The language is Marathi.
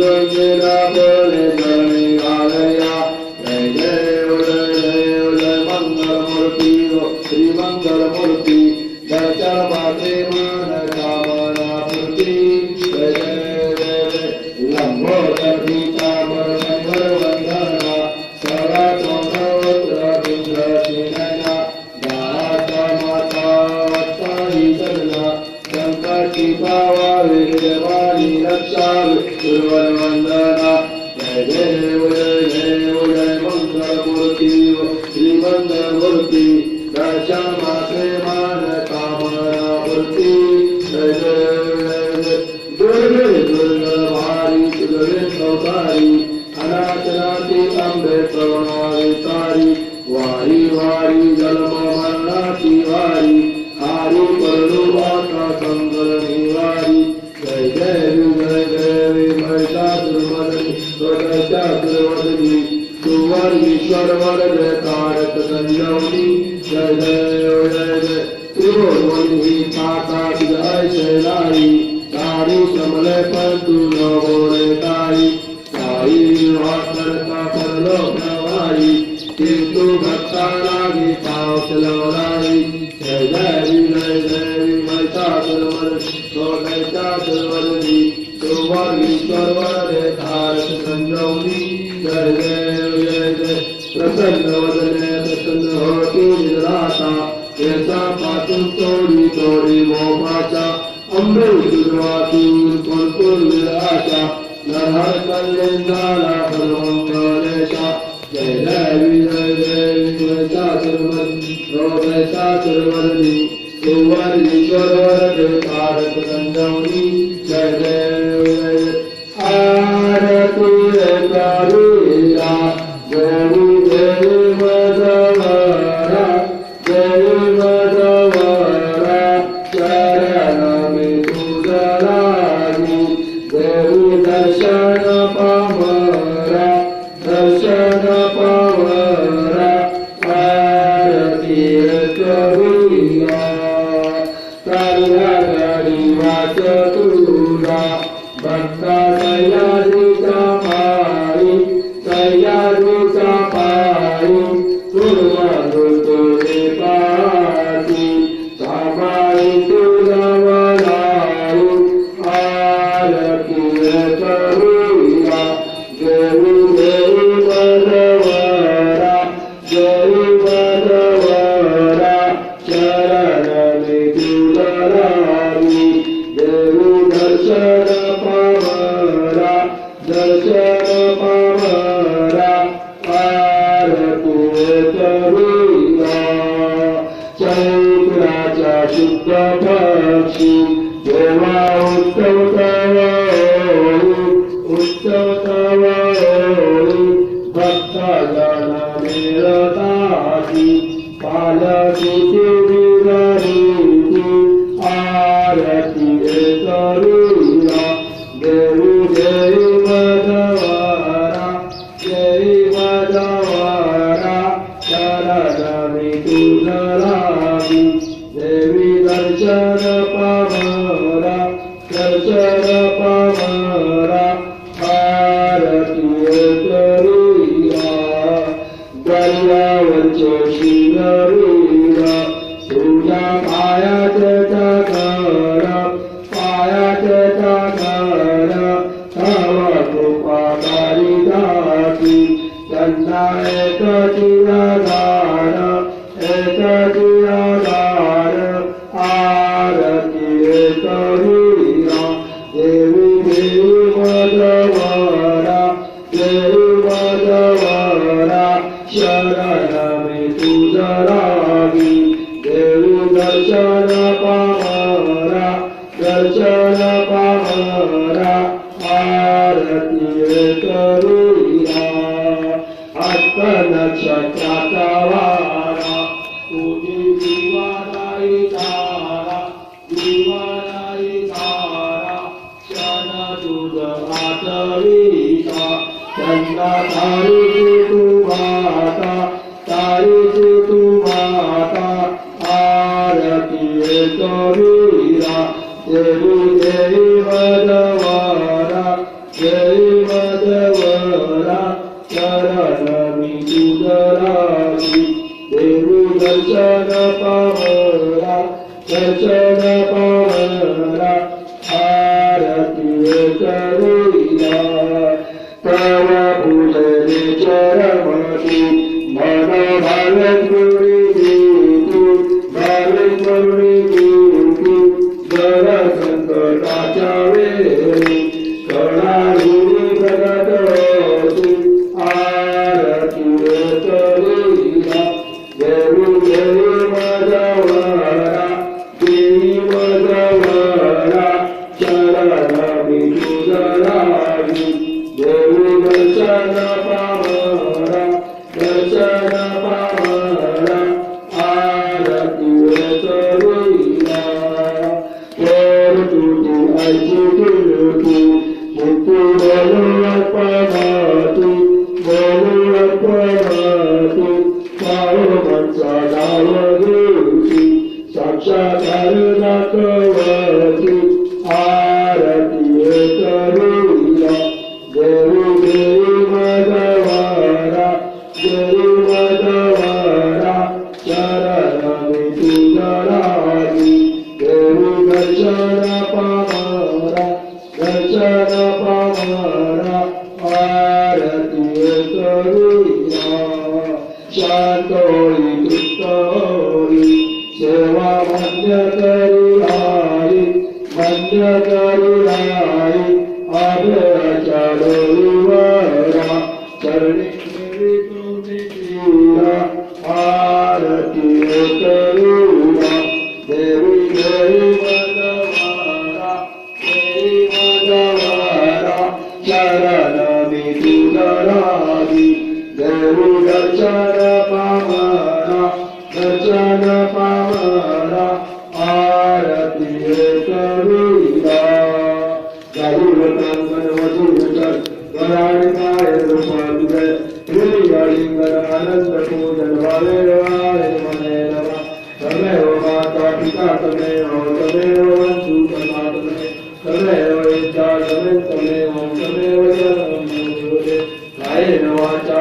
सुजंगेला बोले जळणी घालया जय देव जय मंगलमूर्ती श्री मंगलमूर्ती दर्शन माते मान कामना पूर्ती जय देव लंबोदर पीतांबर शंकर वंदना सदा सर्वत्र विंध्याचलना दाता माता वत्साही सदना संकटी पावा विद्यवाणी रक्षा गुरुवंदना जय देव जय मंगलमूर्ती श्री मंगलमूर्ती दर्शन माते मान कामना पूर्ती जय देव दुर्गे भारी सुगरे सौकारी अनाथनाथी अंबे प्रवणावितारी वारी वारी जन्म मरणाची वारी हारी परलोकाचा संकल निवारी जय देवी महिषासुरमर्दिनी स्वतःसुरमर्दिनी सुवर्णेश्वर वरदे तारक संजीवनी जय जय त्रिभुवनी माता जय शैलाई तारी समले पंतु नवोरे तारी ताई वासरता परलोक नवाई किंतु भक्ता लागी पावस लवराई जय देवी महिषासुरमर्दिनी स्वतःसुरमर्दिनी सुवर्णेश्वर वरदे तारक संजीवनी जय जय प्रसन्न वदने प्रसन्न होती निराशा ऐसा पातुन तोडी मोहाचा अंबे दुर्वासून कोणकोण निराशा नरहर कल्याणाला परमंगलेशा जय देवी महिषासुरमर्दिनी सुवर्णेश्वर वरदे तारक संजीवनी जय देव आरती करूया जय मधवरा जय मधवरा शरण में तुझरागी देवी दर्शन पावरा दर्शन पावरा आरती करूया तारी वाच तुला भक्ता सह्याद्रीचा पायी सह्याद्रीचा पायी तुझे पाठी सामाई तुझवलाई आरती करूया देवी देवी मधवरा देवी मधवरा शरण में तुझरागी देवी दर्शन पावरा दर्शन पावरा आरती करूया चैत्राच्या शुद्ध पक्षी देवा उत्सव तवळी भक्ता जन मिळताती पालकीची विरहिती आरती करूया देवी देवी मधवरा देवी मधवरा शरण में तुझरागी देवी दर्शन पावरा दर्शन पावरा आरती करूया दर्यावरचे शिरवीरा तुझ्या पायाचे टाकरा पायाचे टाकरा तव कृपाकारी दाती त्यांना एकची आधार आरती करूया देवी देवी मधवरा देवी मधवरा शरण में तुझरागी देवी दर्शन पावरा दर्शन पावरा आरती करूया हस्त नक्षत्राचा वारा तुझी दिवादाई तारा दिवादाई तारा क्षण तुझ आचरिता चंद्रा तारीची तू माता तारीची तू माता आरती करूया देवी देवी मधवरा देवी करुणा तव पूजने चरमती मन भावेश्वरी देवी भावेश्वरी देवी जर संकटाच्या वेळी कणाळी प्रगट होती आरती करुणा देवी देवी मजवरा देवी मजवरा चरण विठुराई देवी दर्शन पावरा दर्शन पावरा आरती करुणा तर तुझी ऐशी तुझी मुक्ती बोलू पमाती पावमांचा नाव घेऊची साक्षात्कार दाखवती आरती करुणा देवी देवी मजवारा देवी मजवारा चरण विठुराई देवी दर्शन पावरा दर्शन पावरा आरती करुणा शांत होई तृप्त होई सेवा मन्य करी आई अभयाच्या डोरीवरा चरणी देवी तुम्ही तीरा आरती करुणा देवी देवी मजवारा देवी मजवारा शरण विठुराई देवी दर्शन पावरा दर्शन पावरा आरती करुणा आनंद पूजन वाले तमेव माता पिता तमेव तमेव वंशु तमात्मे तमेव विद्या तमेव तमेव जन्म कायेन वाचा